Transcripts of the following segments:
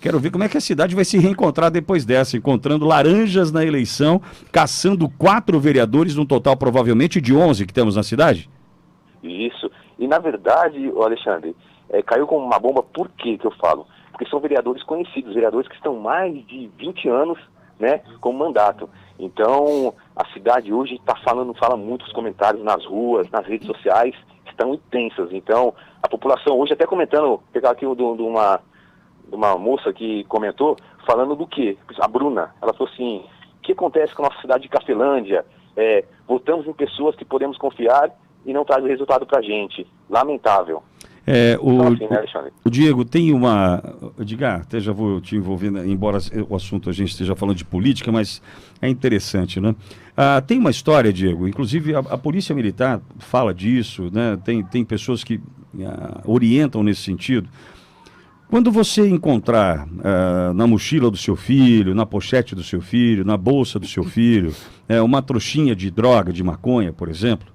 Quero ver como é que a cidade vai se reencontrar depois dessa, encontrando laranjas na eleição, caçando 4 vereadores, num total provavelmente de 11 que temos na cidade? Isso. E na verdade, ô Alexandre, caiu como uma bomba. Por que eu falo? Porque são vereadores conhecidos, vereadores que estão mais de 20 anos, né, com mandato. Então, a cidade hoje fala muito, os comentários nas ruas, nas redes sociais, estão intensas. Então, a população hoje, até comentando, pegar aqui de uma moça que comentou, falando do quê? A Bruna, ela falou assim: o que acontece com a nossa cidade de Cafelândia? Votamos em pessoas que podemos confiar e não traz o resultado pra gente. Lamentável. Assim, né, Alexandre? O Diego, tem uma... Edgar, até já vou te envolvendo, embora o assunto a gente esteja falando de política, mas é interessante, né? Tem uma história, Diego, inclusive a Polícia Militar fala disso, né? Tem pessoas que orientam nesse sentido. Quando você encontrar na mochila do seu filho, na pochete do seu filho, na bolsa do seu filho, uma trouxinha de droga, de maconha, por exemplo,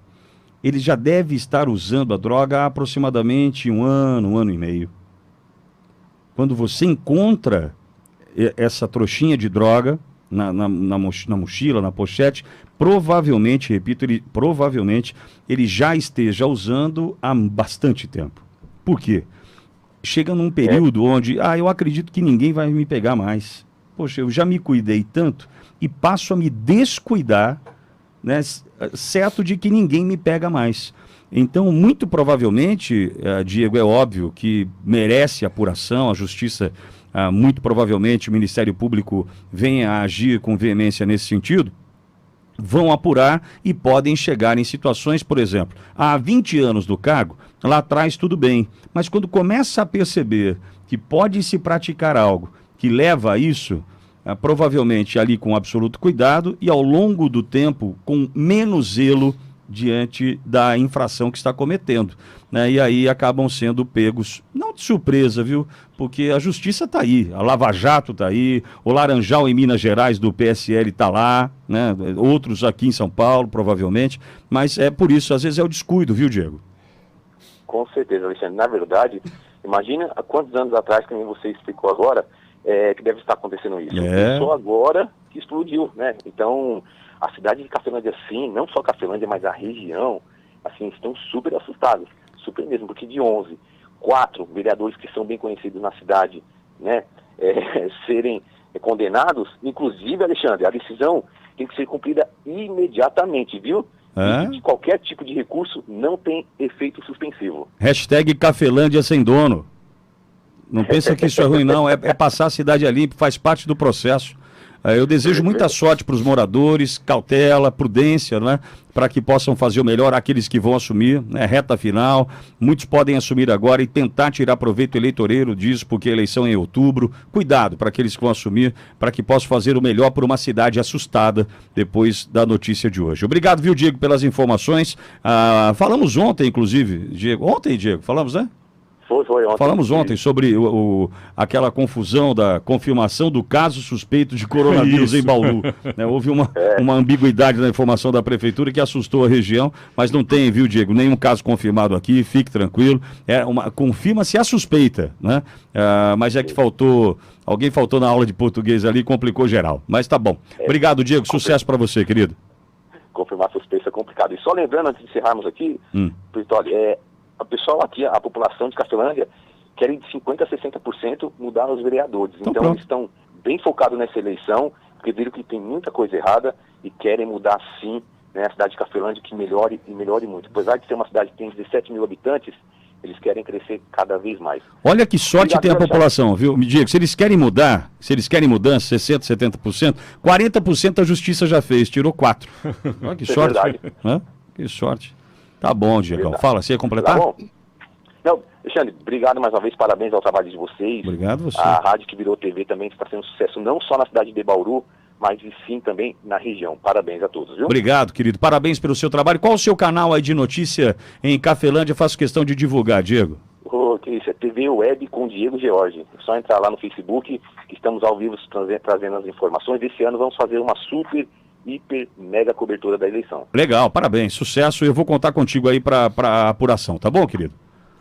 ele já deve estar usando a droga há aproximadamente um ano e meio. Quando você encontra essa trouxinha de droga na mochila, na pochete, provavelmente, repito, provavelmente ele já esteja usando há bastante tempo. Por quê? Chega num período onde, eu acredito que ninguém vai me pegar mais. Poxa, eu já me cuidei tanto e passo a me descuidar, né, certo de que ninguém me pega mais. Então, muito provavelmente, Diego, é óbvio que merece apuração, a justiça, muito provavelmente o Ministério Público venha a agir com veemência nesse sentido, vão apurar e podem chegar em situações, por exemplo, há 20 anos do cargo, lá atrás tudo bem, mas quando começa a perceber que pode se praticar algo que leva a isso, provavelmente ali com absoluto cuidado e ao longo do tempo com menos zelo diante da infração que está cometendo, né? E aí acabam sendo pegos, não de surpresa, viu? Porque a justiça está aí, a Lava Jato está aí, o Laranjal em Minas Gerais do PSL está lá, né? Outros aqui em São Paulo, provavelmente, mas é por isso, às vezes é o descuido, viu, Diego? Com certeza, Alexandre. Na verdade, imagina há quantos anos atrás, que nem você explicou agora, que deve estar acontecendo isso. Só agora que explodiu, né? Então, a cidade de Cafelândia, sim, não só Cafelândia, mas a região, assim, estão super assustados, super mesmo, porque de 11, 4 vereadores que são bem conhecidos na cidade, né, serem condenados, inclusive, Alexandre, a decisão tem que ser cumprida imediatamente, viu? E de qualquer tipo de recurso não tem efeito suspensivo. Hashtag Cafelândia sem dono. Não pensa que isso é ruim, não. É passar a cidade a limpo, faz parte do processo. Eu desejo muita sorte para os moradores, cautela, prudência, né? Para que possam fazer o melhor aqueles que vão assumir, né? Reta final. Muitos podem assumir agora e tentar tirar proveito eleitoreiro disso, porque a eleição é em outubro. Cuidado para aqueles que vão assumir, para que possam fazer o melhor por uma cidade assustada depois da notícia de hoje. Obrigado, viu, Diego, pelas informações. Falamos ontem, inclusive, Diego. Ontem, Diego, falamos, né? Foi ontem. Falamos ontem sobre aquela confusão da confirmação do caso suspeito de coronavírus em Bauru. Né? Houve uma ambiguidade na informação da prefeitura que assustou a região, mas não tem, viu, Diego, nenhum caso confirmado aqui, fique tranquilo. Confirma-se a suspeita, né? Mas é que alguém faltou na aula de português ali e complicou geral. Mas tá bom. Obrigado, Diego, sucesso para você, querido. Confirmar a suspeita é complicado. E só lembrando, antes de encerrarmos aqui, Vitória, a pessoal aqui, a população de Cafelândia, querem de 50% a 60% mudar os vereadores. Então eles estão bem focados nessa eleição, porque viram que tem muita coisa errada e querem mudar sim, né, a cidade de Cafelândia, que melhore e melhore muito. Apesar de ser uma cidade que tem 17 mil habitantes, eles querem crescer cada vez mais. Olha que sorte tem a população, viu? Me diga, se eles querem mudança, 60%, 70%, 40% a justiça já fez, tirou 4%. Olha que sorte. Que sorte. Tá bom, Diegão. Fala, você ia completar? Tá bom. Não, Alexandre, obrigado mais uma vez, parabéns ao trabalho de vocês. Obrigado você. A rádio que virou TV também está sendo um sucesso, não só na cidade de Bauru, mas sim também na região. Parabéns a todos, viu? Obrigado, querido. Parabéns pelo seu trabalho. Qual o seu canal aí de notícia em Cafelândia? Faço questão de divulgar, Diego. Que isso, é TV Web com Diego George. É só entrar lá no Facebook, que estamos ao vivo trazendo as informações. Esse ano vamos fazer uma super mega cobertura da eleição. Legal, parabéns, sucesso. Eu vou contar contigo aí para apuração, tá bom, querido?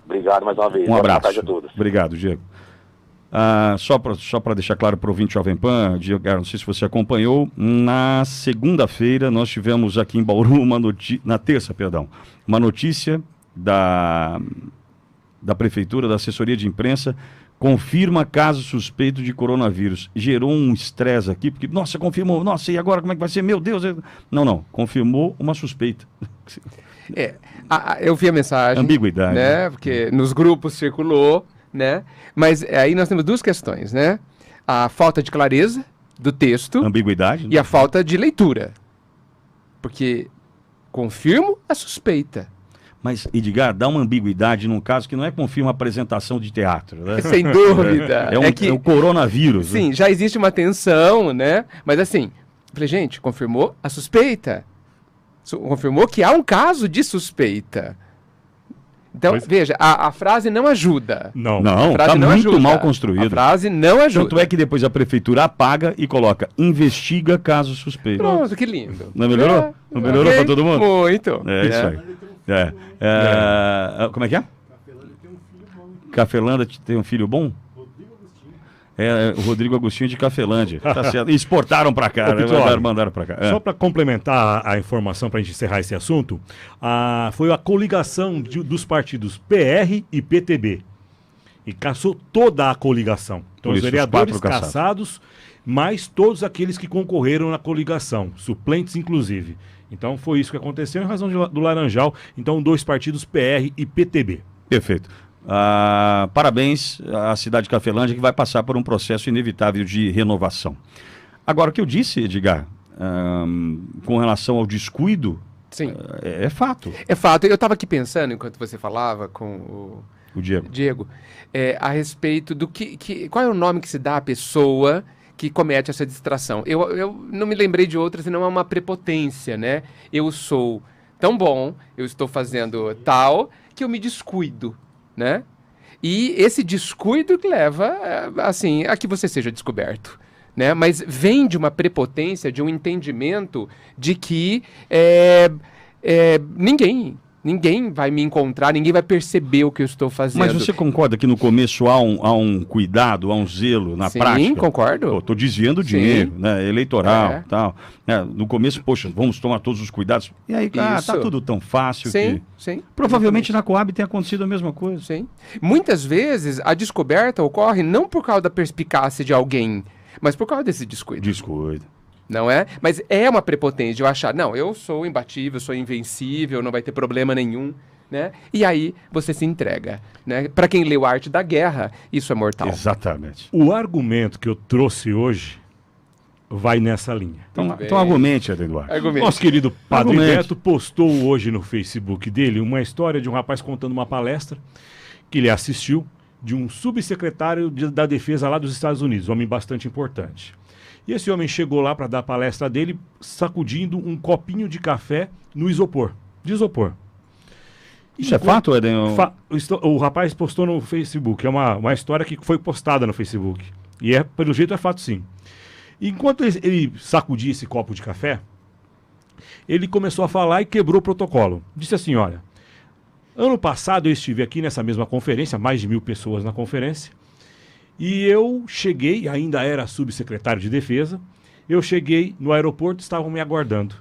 Obrigado mais uma vez. Um abraço. Boa tarde a todos. Obrigado, Diego. Só para deixar claro para o ouvinte Jovem Pan, Diego, não sei se você acompanhou, na segunda-feira nós tivemos aqui em Bauru na terça, perdão, uma notícia da Prefeitura, da Assessoria de Imprensa, confirma caso suspeito de coronavírus. Gerou um estresse aqui, porque, nossa, confirmou, nossa, e agora como é que vai ser? Meu Deus! Não, confirmou uma suspeita. Eu vi a mensagem. Ambiguidade. Né? Porque nos grupos circulou, né? Mas aí nós temos duas questões, né? A falta de clareza do texto. Ambiguidade. E a falta de leitura. Porque confirmo a suspeita. Mas, Edgar, dá uma ambiguidade num caso que não é confirma apresentação de teatro, né? Sem dúvida. É o coronavírus. Sim, já existe uma tensão, né? Mas assim, falei, gente, confirmou a suspeita. Confirmou que há um caso de suspeita. Então, veja, a frase não ajuda. Não, está muito mal construída. A frase não ajuda. Tanto é que depois a prefeitura apaga e coloca, investiga caso suspeito. Pronto, que lindo. Não melhorou? Não melhorou para todo mundo? Muito. É isso aí. Como é que é? Cafelândia tem um filho bom? O Rodrigo Agostinho de Cafelândia. Tá certo. E exportaram para cá, mandaram para cá. Só para complementar a informação, para a gente encerrar esse assunto, foi a coligação dos partidos PR e PTB. E caçou toda a coligação. Então, os vereadores caçados, mais todos aqueles que concorreram na coligação, suplentes inclusive. Então, foi isso que aconteceu em razão do Laranjal. Então, 2 partidos, PR e PTB. Perfeito. Parabéns à cidade de Cafelândia, que vai passar por um processo inevitável de renovação. Agora, o que eu disse, Edgar, com relação ao descuido, sim. É fato. É fato. Eu estava aqui pensando, enquanto você falava com o Diego, a respeito do qual é o nome que se dá à pessoa que comete essa distração. Eu não me lembrei de outra, senão é uma prepotência, né? Eu sou tão bom, eu estou fazendo tal, que eu me descuido, né? E esse descuido que leva, assim, a que você seja descoberto, né? Mas vem de uma prepotência, de um entendimento de que ninguém vai me encontrar, ninguém vai perceber o que eu estou fazendo. Mas você concorda que no começo há um cuidado, há um zelo na prática? Sim, concordo. Estou desviando dinheiro, né, eleitoral e tal. No começo, poxa, vamos tomar todos os cuidados. E aí, tá tudo tão fácil que... Sim. Provavelmente na Coab tem acontecido a mesma coisa. Sim. Muitas vezes a descoberta ocorre não por causa da perspicácia de alguém, mas por causa desse descuido. Não é? Mas é uma prepotência de eu achar, não, eu sou imbatível, sou invencível, não vai ter problema nenhum, né? E aí você se entrega, né? Para quem leu A Arte da Guerra, isso é mortal. Exatamente. O argumento que eu trouxe hoje vai nessa linha. Então argumente, Eduardo. Nosso querido Padre Beto postou hoje no Facebook dele uma história de um rapaz contando uma palestra que ele assistiu de um subsecretário da Defesa lá dos Estados Unidos, um homem bastante importante. E esse homem chegou lá para dar a palestra dele sacudindo um copinho de café no isopor. De isopor. Isso é fato, Eden? O rapaz postou no Facebook. É uma história que foi postada no Facebook. E pelo jeito é fato, sim. Enquanto ele sacudia esse copo de café, ele começou a falar e quebrou o protocolo. Disse assim, olha, ano passado eu estive aqui nessa mesma conferência, mais de 1.000 pessoas na conferência, e eu cheguei, ainda era subsecretário de Defesa, eu cheguei no aeroporto, estavam me aguardando.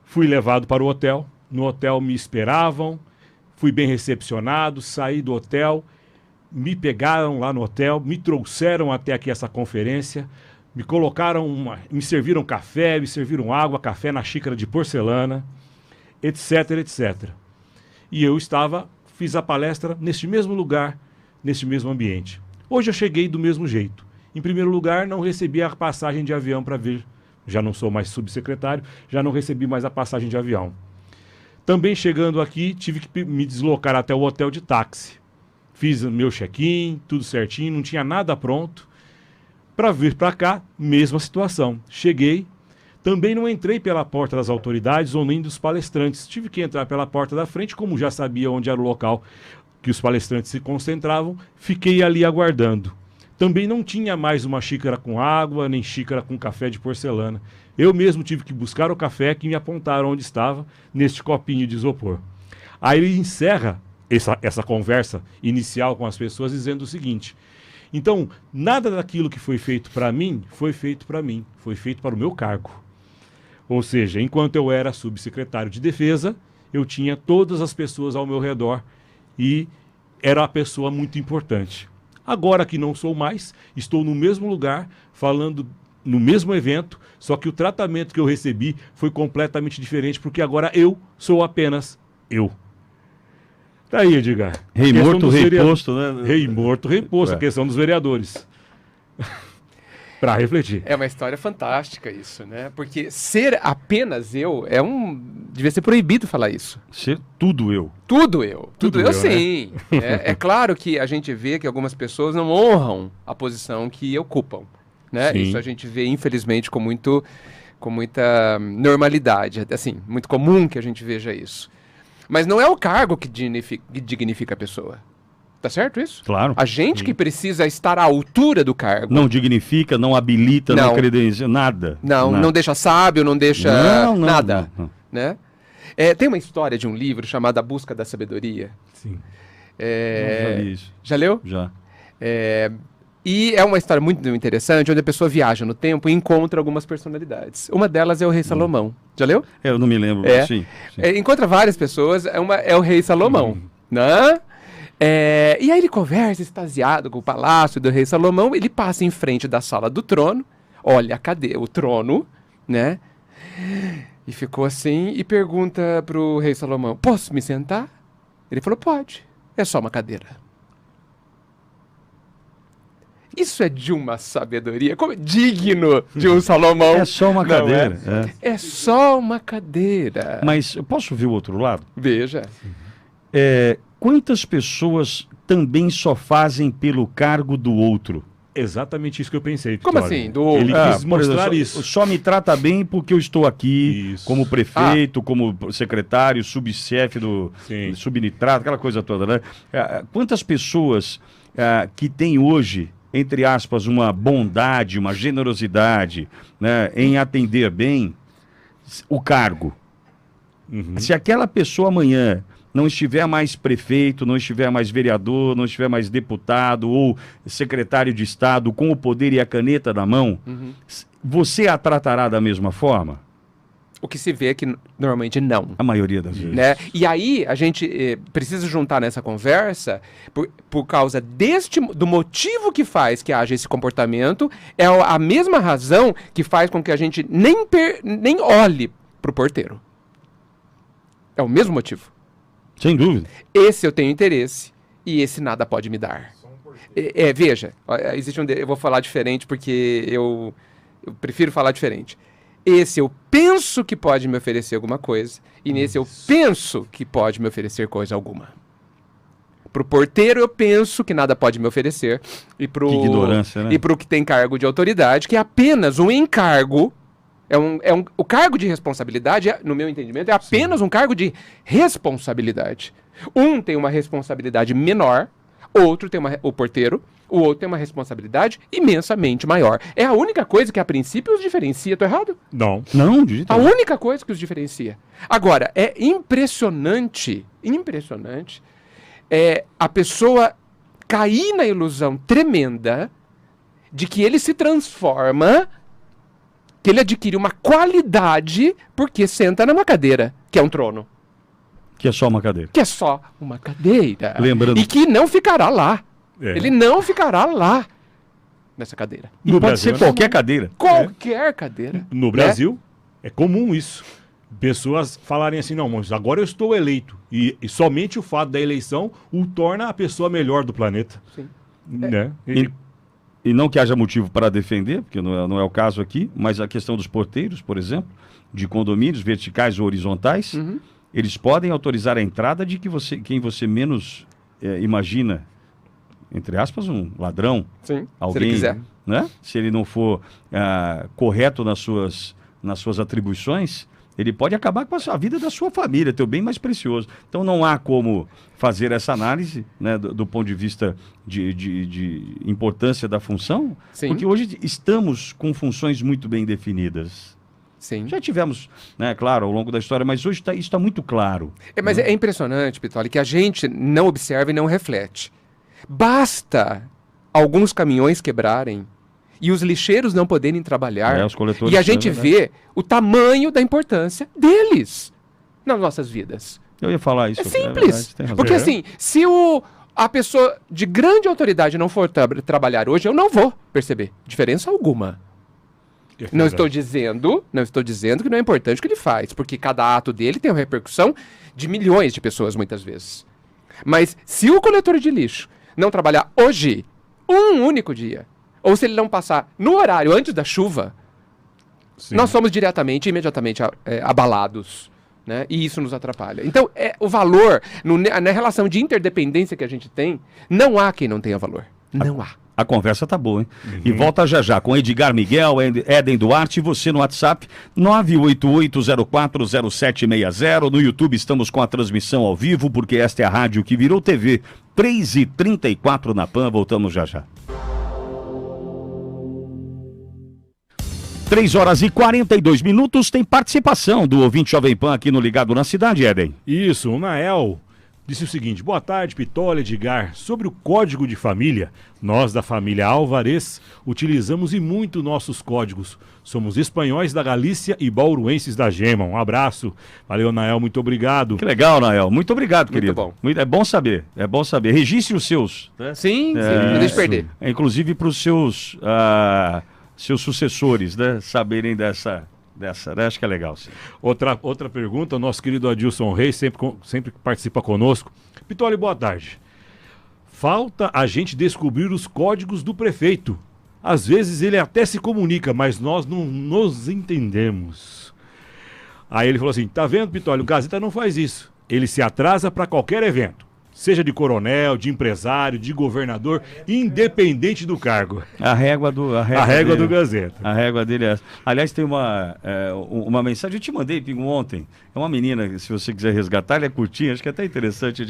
Fui levado para o hotel, no hotel me esperavam, fui bem recepcionado, saí do hotel, me pegaram lá no hotel, me trouxeram até aqui essa conferência, me me serviram café, me serviram água, café na xícara de porcelana, etc, etc. E eu fiz a palestra neste mesmo lugar, neste mesmo ambiente. Hoje eu cheguei do mesmo jeito. Em primeiro lugar, não recebi a passagem de avião para vir. Já não sou mais subsecretário, já não recebi mais a passagem de avião. Também chegando aqui, tive que me deslocar até o hotel de táxi. Fiz meu check-in, tudo certinho, não tinha nada pronto. Para vir para cá, mesma situação. Cheguei, também não entrei pela porta das autoridades ou nem dos palestrantes. Tive que entrar pela porta da frente, como já sabia onde era o local que os palestrantes se concentravam, fiquei ali aguardando. Também não tinha mais uma xícara com água, nem xícara com café de porcelana. Eu mesmo tive que buscar o café que me apontaram onde estava, neste copinho de isopor. Aí ele encerra essa conversa inicial com as pessoas dizendo o seguinte: então, nada daquilo que foi feito para mim, foi feito para mim, foi feito para o meu cargo. Ou seja, enquanto eu era subsecretário de Defesa, eu tinha todas as pessoas ao meu redor e era uma pessoa muito importante. Agora que não sou mais, estou no mesmo lugar, falando no mesmo evento, só que o tratamento que eu recebi foi completamente diferente, porque agora eu sou apenas eu. Tá aí, Edgar. Rei morto, rei posto, né? Rei morto, rei posto, a questão dos vereadores. Para refletir. É uma história fantástica isso, né? Porque ser apenas eu devia ser proibido falar isso. Ser tudo eu. Tudo eu. Tudo eu, eu, sim. É claro que a gente vê que algumas pessoas não honram a posição que ocupam, né? Sim. Isso a gente vê, infelizmente, com muita normalidade. Assim, muito comum que a gente veja isso. Mas não é o cargo que dignifica a pessoa. Tá certo isso? Claro. A gente que precisa estar à altura do cargo. Não dignifica, não habilita, não credencia, nada. Não deixa sábio, não deixa nada. Não. Né? Tem uma história de um livro chamado A Busca da Sabedoria. Sim. Já li isso. Já leu? Já. E é uma história muito interessante, onde a pessoa viaja no tempo e encontra algumas personalidades. Uma delas é o rei Salomão. Já leu? Eu não me lembro. Sim. Encontra várias pessoas, é o rei Salomão. Né? E aí ele conversa extasiado com o palácio do rei Salomão, ele passa em frente da sala do trono, olha, cadê o trono, né? E ficou assim e pergunta pro rei Salomão: posso me sentar? Ele falou: pode, é só uma cadeira. Isso é de uma sabedoria, digno de um Salomão. É só uma cadeira. É só uma cadeira. Mas eu posso ver o outro lado? Veja. Quantas pessoas também só fazem pelo cargo do outro? Exatamente isso que eu pensei, Como Vitória. assim? Ele quis mostrar isso. Só me trata bem porque eu estou aqui como prefeito, como secretário, subchefe do subnitrato, aquela coisa toda, né? Quantas pessoas que têm hoje, entre aspas, uma bondade, uma generosidade, né, em atender bem o cargo? Se aquela pessoa amanhã não estiver mais prefeito, não estiver mais vereador, não estiver mais deputado ou secretário de Estado com o poder e a caneta na mão, você a tratará da mesma forma? O que se vê é que normalmente não. A maioria das vezes. Né? E aí a gente precisa juntar nessa conversa por causa do motivo que faz que haja esse comportamento, é a mesma razão que faz com que a gente nem olhe para o porteiro. É o mesmo motivo. Sem dúvida. Esse eu tenho interesse e esse nada pode me dar. Veja, existe eu vou falar diferente porque eu prefiro falar diferente. Esse eu penso que pode me oferecer alguma coisa e nesse eu penso que pode me oferecer coisa alguma. Pro porteiro eu penso que nada pode me oferecer e pro que ignorância, né? E pro que tem cargo de autoridade, que é apenas um encargo. O cargo de responsabilidade, no meu entendimento, é apenas um cargo de responsabilidade. Um tem uma responsabilidade menor, outro tem o porteiro, o outro tem uma responsabilidade imensamente maior. É a única coisa que a princípio os diferencia. Tô errado? Não. Não, de jeito A nenhum. única coisa que os diferencia. Agora, é impressionante a pessoa cair na ilusão tremenda de que ele se transforma, que ele adquire uma qualidade porque senta numa cadeira, que é um trono. Que é só uma cadeira. Que é só uma cadeira. Lembrando... E que não ficará lá. É. Ele não ficará lá, nessa cadeira. E No pode Brasil, ser qualquer cadeira. Qualquer cadeira. No Brasil, é comum isso. Pessoas falarem assim: não, mas agora eu estou eleito. E somente o fato da eleição o torna a pessoa melhor do planeta. Sim. Né? E não que haja motivo para defender, porque não é o caso aqui, mas a questão dos porteiros, por exemplo, de condomínios verticais ou horizontais, eles podem autorizar a entrada de quem você menos imagina, entre aspas, um ladrão. Sim, alguém, se ele quiser. Né? Se ele não for correto nas suas atribuições, ele pode acabar com a vida da sua família, teu bem mais precioso. Então não há como fazer essa análise, né, do ponto de vista de importância da função, Sim. porque hoje estamos com funções muito bem definidas. Sim. Já tivemos, né, claro, ao longo da história, mas hoje isso está muito claro. Mas é impressionante, Pitoli, que a gente não observa e não reflete. Basta alguns caminhões quebrarem e os lixeiros não poderem trabalhar, Os coletores, e a gente vê o tamanho da importância deles nas nossas vidas. Eu ia falar isso. É simples. Tem razão. Porque assim, se a pessoa de grande autoridade não for trabalhar hoje, eu não vou perceber diferença alguma. Não estou dizendo que não é importante o que ele faz, porque cada ato dele tem uma repercussão de milhões de pessoas muitas vezes. Mas se o coletor de lixo não trabalhar hoje, um único dia, ou se ele não passar no horário antes da chuva, nós somos imediatamente abalados. Né? E isso nos atrapalha. Então, o valor, na relação de interdependência que a gente tem, não há quem não tenha valor. Não há. A conversa tá boa, hein? E volta já com Edgar Miguel, Éden Duarte, e você no WhatsApp, 988040760. No YouTube estamos com a transmissão ao vivo, porque esta é a rádio que virou TV. 3h34 na PAN, voltamos já. 3h42, tem participação do ouvinte Jovem Pan aqui no Ligado na Cidade, Éden. Isso, o Nael disse o seguinte: boa tarde, Pitoli, Edgar. Sobre o código de família, nós da família Alvarez utilizamos e muito nossos códigos. Somos espanhóis da Galícia e bauruenses da Gema. Um abraço. Valeu, Nael, muito obrigado. Que legal, Nael. Muito obrigado, querido. Bom. É bom saber, Registre os seus. Né? Sim, não deixe perder. Inclusive para os seus sucessores, né? Saberem dessa, né? Acho que é legal, sim. Outra pergunta, o nosso querido Adilson Reis sempre participa conosco. Pitoli, boa tarde. Falta a gente descobrir os códigos do prefeito. Às vezes ele até se comunica, mas nós não nos entendemos. Aí ele falou assim: tá vendo, Pitoli, o Gazeta não faz isso. Ele se atrasa para qualquer evento, seja de coronel, de empresário, de governador, independente do cargo. A régua do Gazeta. A régua dele é essa. Aliás, tem uma mensagem, eu te mandei, Pingo, ontem. É uma menina, se você quiser resgatar, ela é curtinha, acho que é até interessante,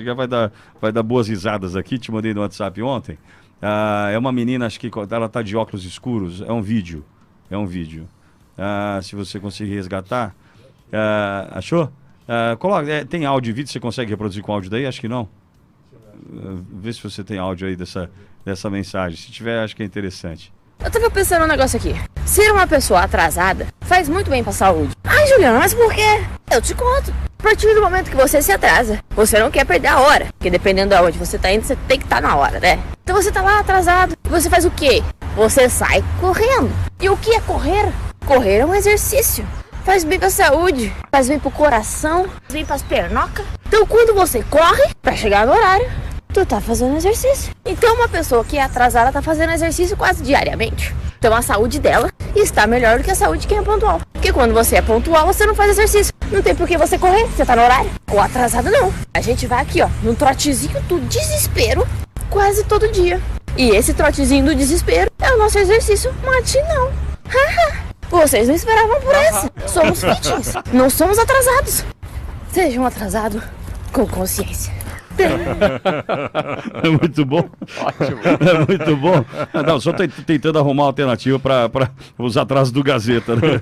vai dar boas risadas aqui, te mandei no WhatsApp ontem. É uma menina, acho que ela está de óculos escuros, é um vídeo. Se você conseguir resgatar. Achou? Coloca, tem áudio e vídeo, você consegue reproduzir com áudio daí? Acho que não. Vê se você tem áudio aí dessa mensagem. Se tiver, acho que é interessante. Eu tava pensando um negócio aqui. Ser uma pessoa atrasada faz muito bem pra saúde. Ai, Juliana, mas por quê? Eu te conto. A partir do momento que você se atrasa, você não quer perder a hora. Porque dependendo de onde você tá indo, você tem que estar na hora, né? Então você tá lá atrasado. E você faz o quê? Você sai correndo. E o que é correr? Correr é um exercício. Faz bem pra saúde, faz bem pro coração, faz bem pras pernocas. Então quando você corre pra chegar no horário, tu tá fazendo exercício. Então uma pessoa que é atrasada tá fazendo exercício quase diariamente. Então a saúde dela está melhor do que a saúde de quem é pontual. Porque quando você é pontual, você não faz exercício. Não tem por que você correr, você tá no horário. Ou atrasado não. A gente vai aqui, ó, num trotezinho do desespero quase todo dia. E esse trotezinho do desespero é o nosso exercício matinal. Vocês não esperavam por esse. Somos fitness, não somos atrasados. Sejam atrasados com consciência. É muito bom. Ótimo. É muito bom. Não, só tentando arrumar uma alternativa para os atrasos do Gazeta, né?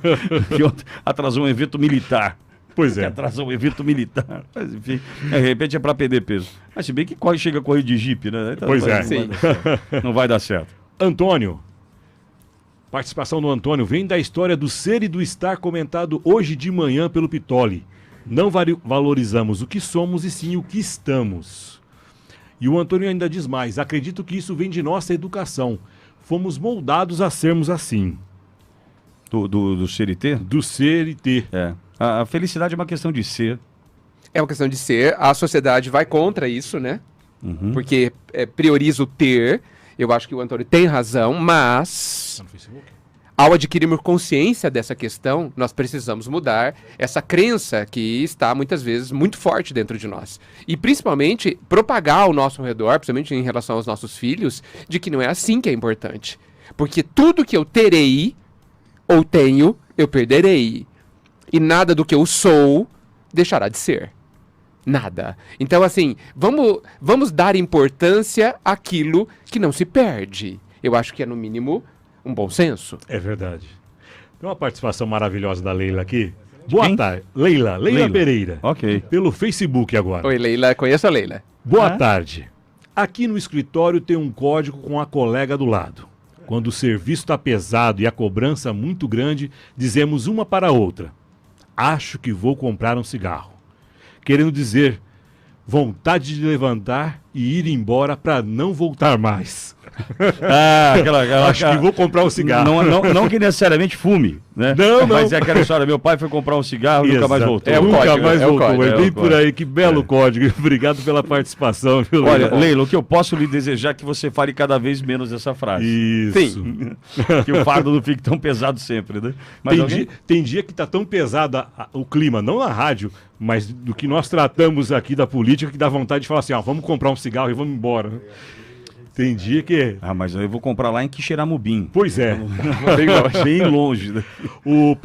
Que ontem atrasou um evento militar. Pois é. Atrasou um evento militar. Mas, enfim, de repente é para perder peso. Mas se bem que chega a correr de jipe, né? Então, pois é. Não vai dar certo. Antônio. Participação do Antônio vem da história do ser e do estar comentado hoje de manhã pelo Pitoli. Não valorizamos o que somos e sim o que estamos. E o Antônio ainda diz mais: acredito que isso vem de nossa educação. Fomos moldados a sermos assim. Do ser e ter? Do ser e ter. A felicidade é uma questão de ser. É uma questão de ser. A sociedade vai contra isso, né? Porque prioriza o ter. Eu acho que o Antônio tem razão, mas ao adquirirmos consciência dessa questão, nós precisamos mudar essa crença que está muitas vezes muito forte dentro de nós. E principalmente propagar ao nosso redor, principalmente em relação aos nossos filhos, de que não é assim que é importante. Porque tudo que eu terei ou tenho, eu perderei. E nada do que eu sou deixará de ser. Nada. Então, assim, vamos dar importância àquilo que não se perde. Eu acho que é, no mínimo, um bom senso. É verdade. Tem uma participação maravilhosa da Leila aqui. Boa Quem? tarde. Leila Pereira. Ok. Pelo Facebook agora. Oi, Leila. Conheço a Leila. Boa tarde. Aqui no escritório tem um código com a colega do lado. Quando o serviço está pesado e a cobrança muito grande, dizemos uma para a outra: acho que vou comprar um cigarro. Querendo dizer, vontade de levantar e ir embora para não voltar mais. Acho que vou comprar um cigarro. Não que necessariamente fume, né? Não. Mas é aquela história, meu pai foi comprar um cigarro e nunca mais voltou. Nunca mais voltou. código, É bem o por aí, que belo código. Obrigado pela participação. Viu, Olha, Leila, o que eu posso lhe desejar é que você fale cada vez menos essa frase. Isso. Que o fardo não fique tão pesado sempre, né? Mas Tem dia que tá tão pesado o clima, não na rádio, mas do que nós tratamos aqui da política, que dá vontade de falar assim, vamos comprar um cigarro e vamos embora. Tem dia que... mas eu vou comprar lá em Quixeramobim. Pois é. Bem longe. Né? O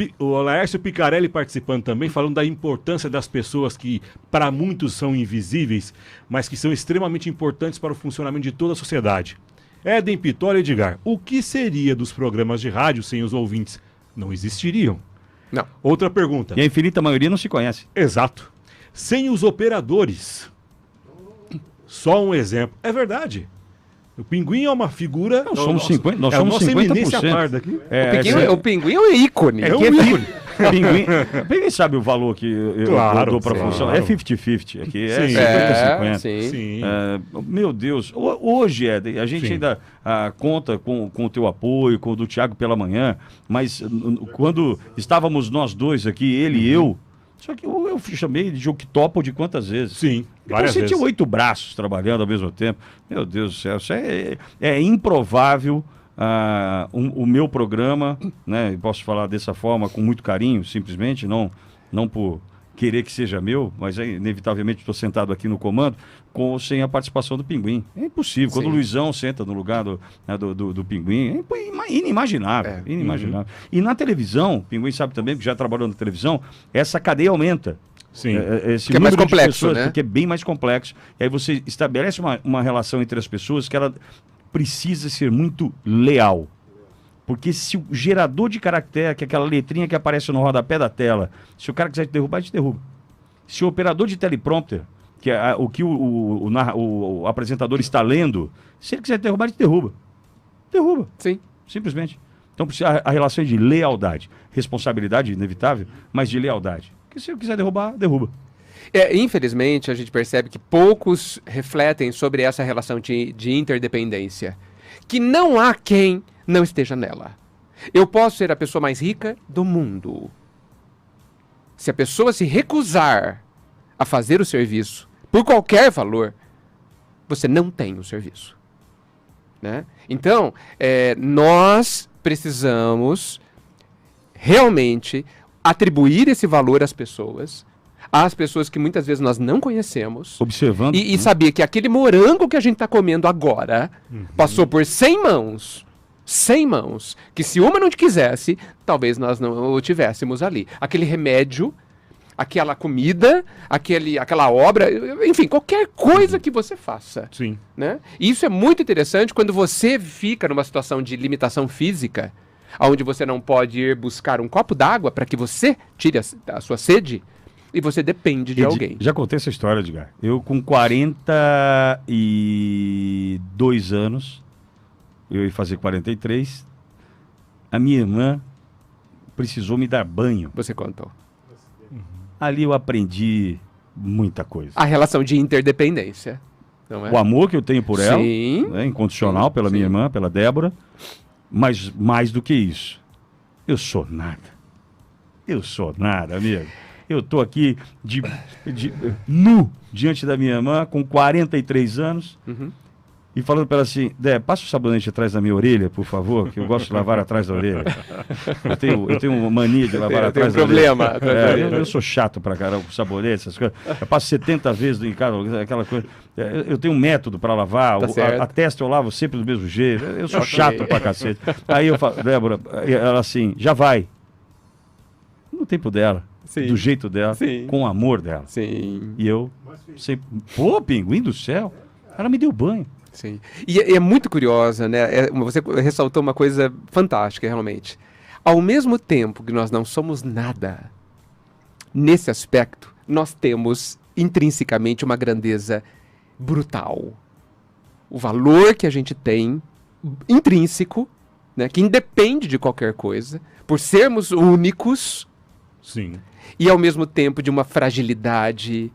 Laércio Picarelli participando também, falando da importância das pessoas que, para muitos, são invisíveis, mas que são extremamente importantes para o funcionamento de toda a sociedade. Éden Pitol e Edgar, o que seria dos programas de rádio sem os ouvintes? Não existiriam. Não. Outra pergunta. E a infinita maioria não se conhece. Exato. Sem os operadores. Só um exemplo. É verdade. O Pinguim é uma figura... Nós somos 50%. Eminência parda aqui. O Pinguim é um ícone. É um ícone. Pinguim sabe o valor que eu dou para a função. É 50-50. Aqui é 50-50. Sim. Meu Deus. Hoje, Éden, a gente ainda conta com o teu apoio, com o do Thiago pela manhã, mas quando estávamos nós dois aqui, ele e eu, só que eu chamei de octópode quantas vezes? Sim, várias vezes. Você tinha 8 braços trabalhando ao mesmo tempo. Meu Deus do céu, isso é improvável. O meu programa, né? Posso falar dessa forma com muito carinho, simplesmente, não por querer que seja meu, mas inevitavelmente estou sentado aqui no comando sem a participação do Pinguim. É impossível. Quando o Luizão senta no lugar do Pinguim, é inimaginável. Inimaginável. E na televisão, o Pinguim sabe também, que já trabalhou na televisão, essa cadeia aumenta. Sim. Porque é mais complexo, né? Porque é bem mais complexo. E aí você estabelece uma relação entre as pessoas que ela precisa ser muito leal. Porque se o gerador de caractere, que é aquela letrinha que aparece no rodapé da tela, se o cara quiser te derrubar, ele te derruba. Se o operador de teleprompter, que é o que o apresentador está lendo, se ele quiser te derrubar, ele te derruba. Derruba. Sim. Simplesmente. Então a relação é de lealdade. Responsabilidade inevitável, mas de lealdade. Porque se ele quiser derrubar, derruba. Infelizmente, a gente percebe que poucos refletem sobre essa relação de interdependência. Que não há quem não esteja nela. Eu posso ser a pessoa mais rica do mundo. Se a pessoa se recusar a fazer o serviço por qualquer valor, você não tem o serviço. Né? Então, nós precisamos realmente atribuir esse valor às pessoas que muitas vezes nós não conhecemos. Observando. E saber que aquele morango que a gente está comendo agora passou por 100 mãos. 100 mãos. Que se uma não te quisesse, talvez nós não o tivéssemos ali. Aquele remédio, aquela comida, aquela obra, enfim, qualquer coisa que você faça. Sim. Né? E isso é muito interessante quando você fica numa situação de limitação física, onde você não pode ir buscar um copo d'água para que você tire a sua sede, e você depende de alguém. Já contei essa história, Edgar. Eu com 42 anos, eu ia fazer 43, a minha irmã precisou me dar banho. Você contou. Ali eu aprendi muita coisa. A relação de interdependência. Não é? O amor que eu tenho por ela, Sim. Né, incondicional, Sim, pela sim. minha irmã, pela Débora, mas mais do que isso, eu sou nada. Eu sou nada, amigo. Eu estou aqui nu diante da minha irmã, com 43 anos, e falando para ela assim, Dé, passa o sabonete atrás da minha orelha, por favor, que eu gosto de lavar atrás da orelha. Eu tenho mania de lavar atrás da orelha. Eu sou chato pra caramba com sabonete, essas coisas. Eu passo 70 vezes em casa, aquela coisa. Eu tenho um método para lavar, Tá a testa eu lavo sempre do mesmo jeito. Eu sou chato pra cacete. Aí eu falo, Débora, ela assim, já vai. No tempo dela. Sim. Do jeito dela, Sim. com o amor dela. Sim. E eu sempre, pô, Pinguim do céu, ela me deu banho. Sim. E é muito curiosa, né? Você ressaltou uma coisa fantástica, realmente. Ao mesmo tempo que nós não somos nada, nesse aspecto, nós temos intrinsecamente uma grandeza brutal. O valor que a gente tem, intrínseco, né, que independe de qualquer coisa, por sermos únicos, Sim. e ao mesmo tempo de uma fragilidade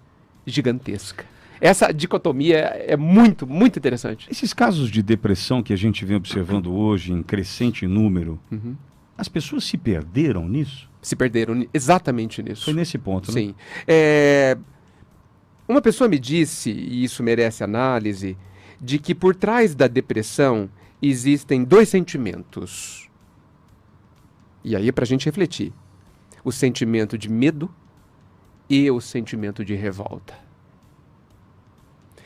gigantesca. Essa dicotomia é muito, muito interessante. Esses casos de depressão que a gente vem observando hoje em crescente número, as pessoas se perderam nisso? Se perderam exatamente nisso. Foi nesse ponto, né? Sim. Uma pessoa me disse, e isso merece análise, de que por trás da depressão existem 2 sentimentos. E aí é pra gente refletir. O sentimento de medo e o sentimento de revolta.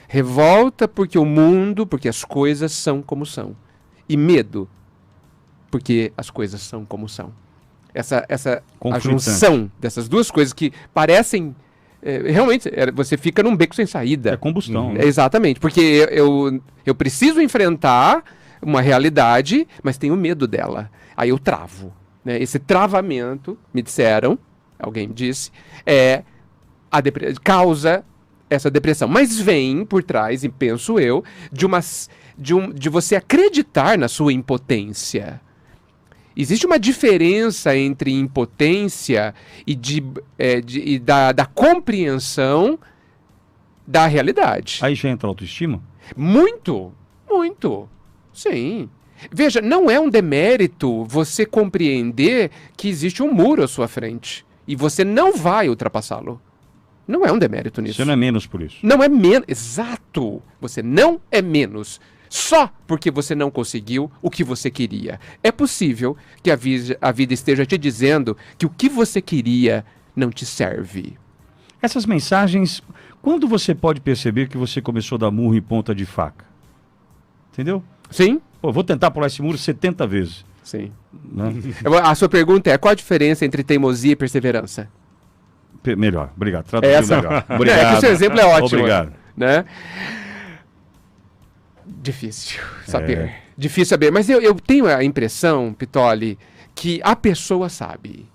Revolta porque o mundo, porque as coisas são como são. E medo porque as coisas são como são. Essa a junção dessas duas coisas que parecem... realmente, você fica num beco sem saída. É combustão. Né? Exatamente, porque eu preciso enfrentar uma realidade, mas tenho medo dela. Aí eu travo. Né? Esse travamento, me disseram, alguém me disse, causa essa depressão. Mas vem por trás, e penso eu, de você acreditar na sua impotência. Existe uma diferença entre impotência e da compreensão da realidade. Aí já entra a autoestima? Muito, muito. Sim. Veja, não é um demérito você compreender que existe um muro à sua frente e você não vai ultrapassá-lo. Não é um demérito nisso. Você não é menos por isso. Não é menos. Exato. Você não é menos. Só porque você não conseguiu o que você queria. É possível que a vida esteja te dizendo que o que você queria não te serve. Essas mensagens, quando você pode perceber que você começou a dar murro em ponta de faca? Entendeu? Sim? Pô, vou tentar pular esse muro 70 vezes. Sim. Né? A sua pergunta é: qual a diferença entre teimosia e perseverança? Melhor, obrigado. Traduziu melhor. Obrigado. É que o seu exemplo é ótimo. Obrigado. Né? Difícil saber. Difícil saber. Mas eu tenho a impressão, Pitoli, que a pessoa sabe.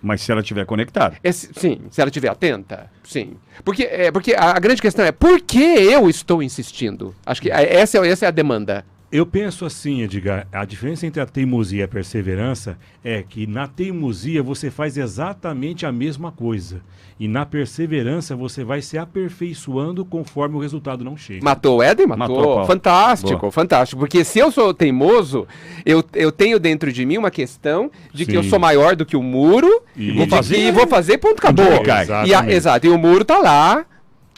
Mas se ela estiver conectada. Sim, se ela estiver atenta, sim. Porque a grande questão é: por que eu estou insistindo? Acho que essa é a demanda. Eu penso assim, Edgar, a diferença entre a teimosia e a perseverança é que na teimosia você faz exatamente a mesma coisa. E na perseverança você vai se aperfeiçoando conforme o resultado não chega. Matou o Éden? Matou. Fantástico, boa. Fantástico. Porque se eu sou teimoso, eu tenho dentro de mim uma questão de que eu sou maior do que o muro e vou fazer, ponto, acabou. Exato. E o muro tá lá,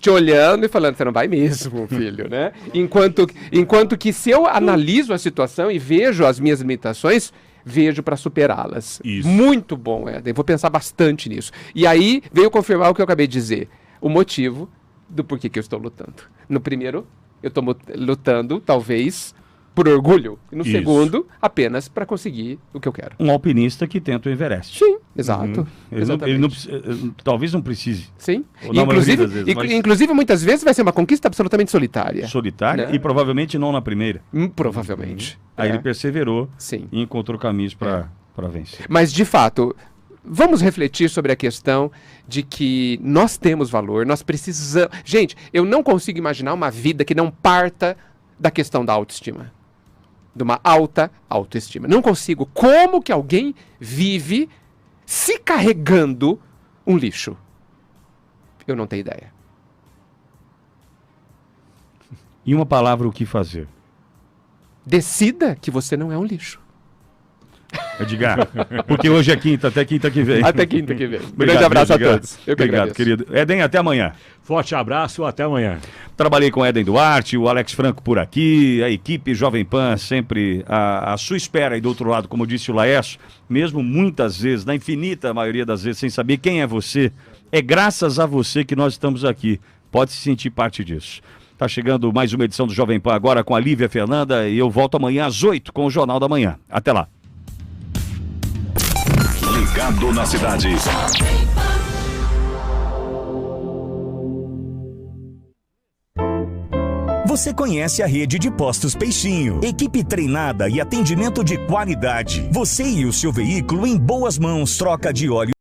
te olhando e falando: você não vai mesmo, filho, né? Enquanto que se eu analiso a situação e vejo as minhas limitações, vejo para superá-las. Isso. Muito bom, Éden. Vou pensar bastante nisso. E aí veio confirmar o que eu acabei de dizer. O motivo do porquê que eu estou lutando. No primeiro, eu estou lutando, talvez, por orgulho. E no segundo, apenas para conseguir o que eu quero. Um alpinista que tenta o Everest. Sim, exato. Ele talvez não precise. Sim. Inclusive, muitas vezes vai ser uma conquista absolutamente solitária. Solitária, né? E provavelmente não na primeira. Provavelmente. Aí ele perseverou. Sim. E encontrou caminhos para vencer. Mas, de fato, vamos refletir sobre a questão de que nós temos valor, nós precisamos... Gente, eu não consigo imaginar uma vida que não parta da questão da autoestima. De uma alta autoestima. Não consigo. Como que alguém vive se carregando um lixo? Eu não tenho ideia. Em uma palavra, o que fazer? Decida que você não é um lixo. Edgar, porque hoje é quinta, até quinta que vem. Até quinta que vem. Grande abraço a todos. Obrigado, querido. Éden, até amanhã. Forte abraço, até amanhã. Trabalhei com Éden Duarte, o Alex Franco por aqui, a equipe Jovem Pan sempre à sua espera e do outro lado, como disse o Laércio, mesmo muitas vezes, na infinita maioria das vezes, sem saber quem é você, é graças a você que nós estamos aqui. Pode se sentir parte disso. Tá chegando mais uma edição do Jovem Pan agora com a Lívia Fernanda e eu volto amanhã às 8 com o Jornal da Manhã. Até lá. Ligado na cidade. Você conhece a rede de postos Peixinho. Equipe treinada e atendimento de qualidade. Você e o seu veículo em boas mãos. Troca de óleo